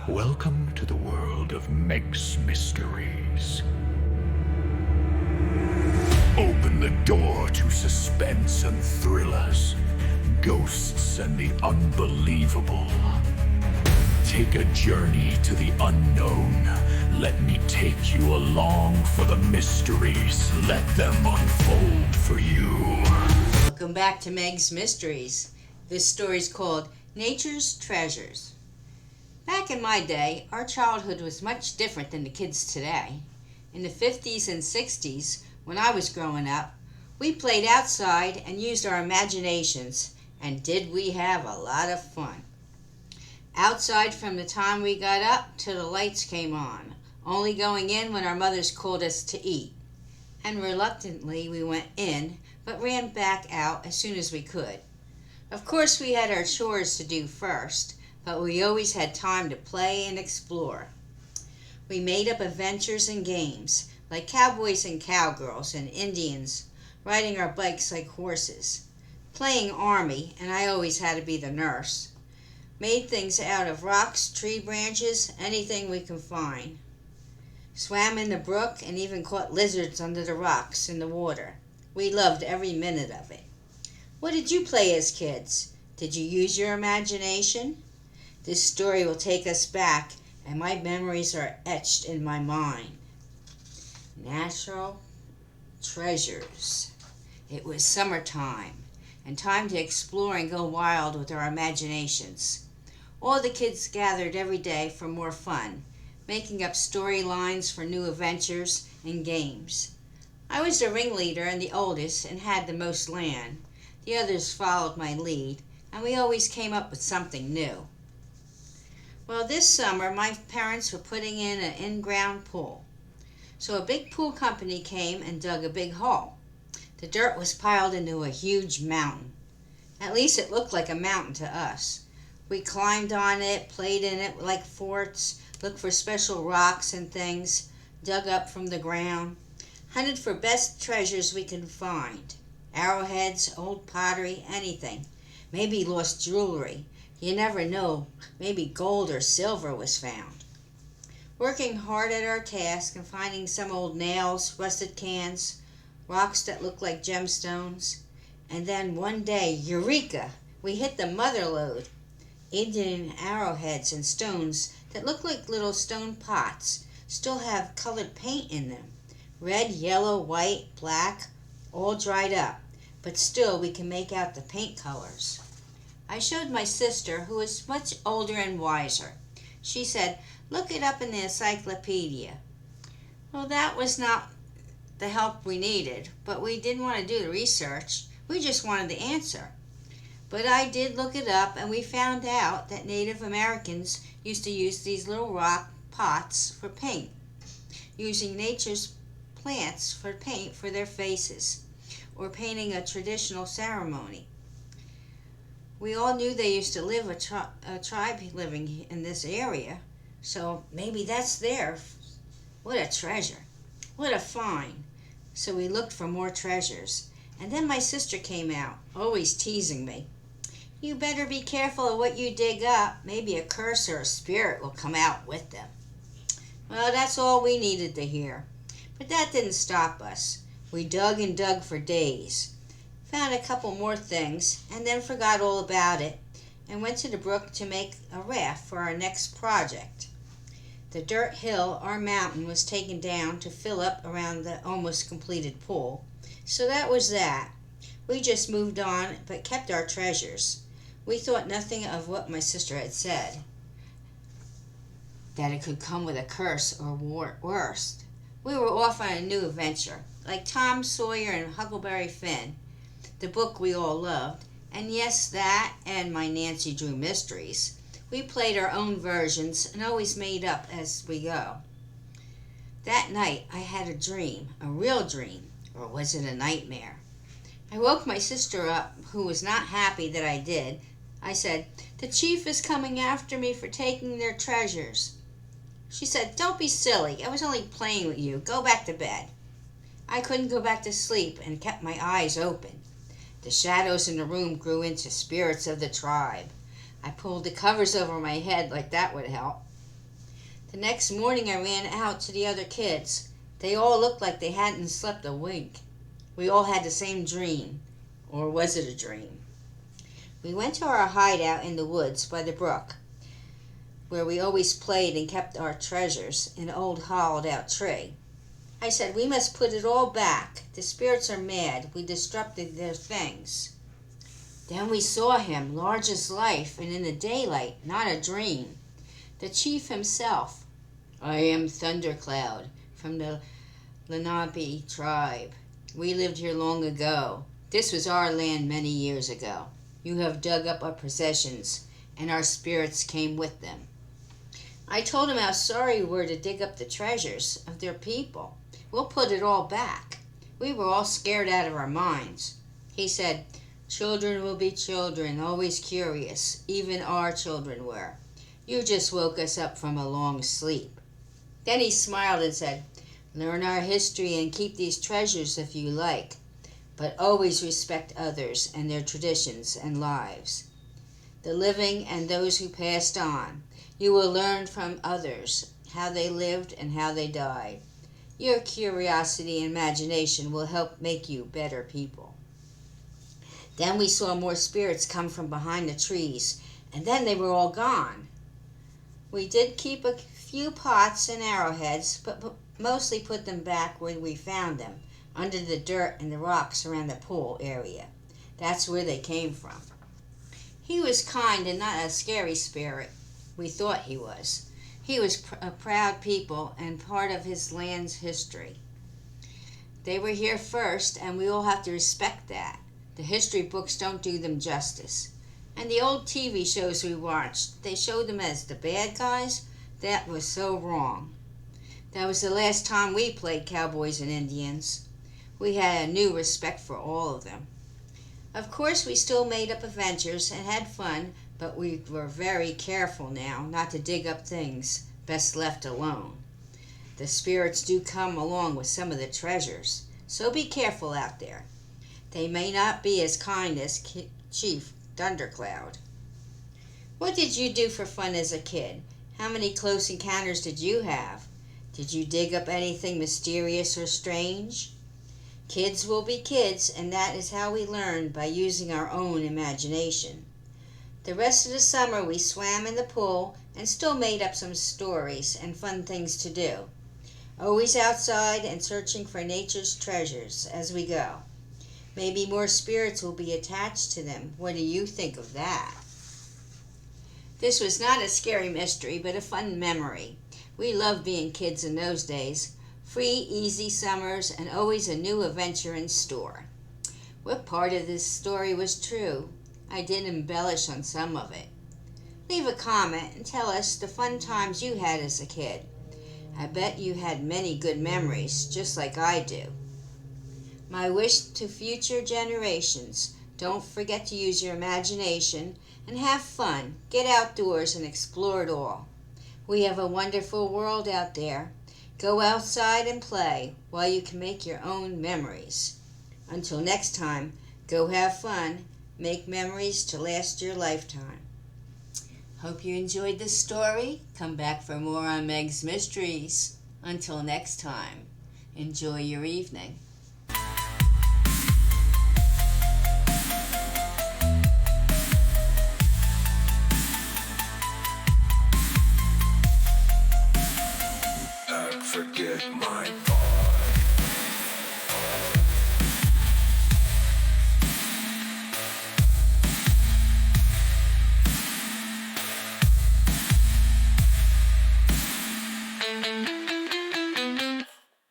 Welcome to the world of MEGs mysteries. Open the door to suspense and thrillers, ghosts and the unbelievable. Take a journey to the unknown. Let me take you along for the mysteries. Let them unfold for you. Welcome back to Meg's Mysteries. This story is called Nature's Treasures. Back in my day, our childhood was much different than the kids today. In the 50s and 60s, when I was growing up, we played outside and used our imaginations, and did we have a lot of fun. Outside from the time we got up till the lights came on, only going in when our mothers called us to eat. And reluctantly we went in, but ran back out as soon as we could. Of course we had our chores to do first, but we always had time to play and explore. We made up adventures and games, like cowboys and cowgirls and Indians, riding our bikes like horses, playing army, and I always had to be the nurse. Made things out of rocks, tree branches, anything we can find. Swam in the brook and even caught lizards under the rocks in the water. We loved every minute of it. What did you play as kids? Did you use your imagination? This story will take us back, and my memories are etched in my mind. Natural treasures. It was summertime, and time to explore and go wild with our imaginations. All the kids gathered every day for more fun, making up storylines for new adventures and games. I was the ringleader and the oldest and had the most land. The others followed my lead, and we always came up with something new. Well, this summer my parents were putting in an in-ground pool. So a big pool company came and dug a big hole. The dirt was piled into a huge mountain. At least it looked like a mountain to us. We climbed on it, played in it like forts, looked for special rocks and things, dug up from the ground, hunted for best treasures we could find. Arrowheads, old pottery, anything. Maybe lost jewelry. You never know, maybe gold or silver was found. Working hard at our task and finding some old nails, rusted cans, rocks that looked like gemstones. And then one day, eureka! We hit the mother lode. Indian arrowheads and stones that look like little stone pots still have colored paint in them. Red, yellow, white, black, all dried up, but still we can make out the paint colors. I showed my sister, who is much older and wiser. She said, "Look it up in the encyclopedia." Well, that was not the help we needed, but we didn't want to do the research. We just wanted the answer. But I did look it up, and we found out that Native Americans used to use these little rock pots for paint, using nature's plants for paint for their faces, or painting a traditional ceremony. We all knew they used to live a tribe living in this area, so maybe that's there. What a treasure. What a find. So we looked for more treasures. And then my sister came out, always teasing me. "You better be careful of what you dig up. Maybe a curse or a spirit will come out with them." Well, that's all we needed to hear. But that didn't stop us. We dug and dug for days. Found a couple more things, and then forgot all about it, and went to the brook to make a raft for our next project. The dirt hill, our mountain, was taken down to fill up around the almost completed pool. So that was that. We just moved on, but kept our treasures. We thought nothing of what my sister had said, that it could come with a curse or worse. We were off on a new adventure, like Tom Sawyer and Huckleberry Finn, the book we all loved, and yes, that and my Nancy Drew mysteries. We played our own versions and always made up as we go. That night I had a dream, a real dream, or was it a nightmare? I woke my sister up, who was not happy that I did. I said, "The chief is coming after me for taking their treasures." She said, "Don't be silly. I was only playing with you. Go back to bed." I couldn't go back to sleep and kept my eyes open. The shadows in the room grew into spirits of the tribe. I pulled the covers over my head like that would help. The next morning I ran out to the other kids. They all looked like they hadn't slept a wink. We all had the same dream. Or was it a dream? We went to our hideout in the woods by the brook, where we always played and kept our treasures, in an old hollowed-out tree. I said, we must put it all back. The spirits are mad. We disrupted their things. Then we saw him, large as life, and in the daylight, not a dream. The chief himself. I am Thundercloud, from the Lenape tribe. We lived here long ago. This was our land many years ago. You have dug up our possessions, and our spirits came with them. I told him how sorry we were to dig up the treasures of their people. We'll put it all back. We were all scared out of our minds. He said, children will be children, always curious. Even our children were. You just woke us up from a long sleep. Then he smiled and said, learn our history and keep these treasures if you like, but always respect others and their traditions and lives. The living and those who passed on. You will learn from others how they lived and how they died. Your curiosity and imagination will help make you better people. Then we saw more spirits come from behind the trees, and then they were all gone. We did keep a few pots and arrowheads, but mostly put them back where we found them, under the dirt and the rocks around the pool area. That's where they came from. He was kind and not a scary spirit. We thought he was. He was a proud people and part of his land's history. They were here first, and we all have to respect that. The history books don't do them justice. And the old TV shows we watched, they showed them as the bad guys. That was so wrong. That was the last time we played cowboys and Indians. We had a new respect for all of them. Of course, we still made up adventures and had fun, but we were very careful now not to dig up things best left alone. The spirits do come along with some of the treasures, so be careful out there. They may not be as kind as Chief Thundercloud. What did you do for fun as a kid? How many close encounters did you have? Did you dig up anything mysterious or strange? Kids will be kids, and that is how we learn, by using our own imagination. The rest of the summer we swam in the pool and still made up some stories and fun things to do. Always outside and searching for nature's treasures as we go. Maybe more spirits will be attached to them. What do you think of that? This was not a scary mystery, but a fun memory. We loved being kids in those days. Free, easy summers, and always a new adventure in store. What part of this story was true? I did embellish on some of it. Leave a comment and tell us the fun times you had as a kid. I bet you had many good memories, just like I do. My wish to future generations, don't forget to use your imagination and have fun. Get outdoors and explore it all. We have a wonderful world out there. Go outside and play while you can make your own memories. Until next time, go have fun. Make memories to last your lifetime. Hope you enjoyed this story. Come back for more on Meg's Mysteries. Until next time, enjoy your evening. Forget my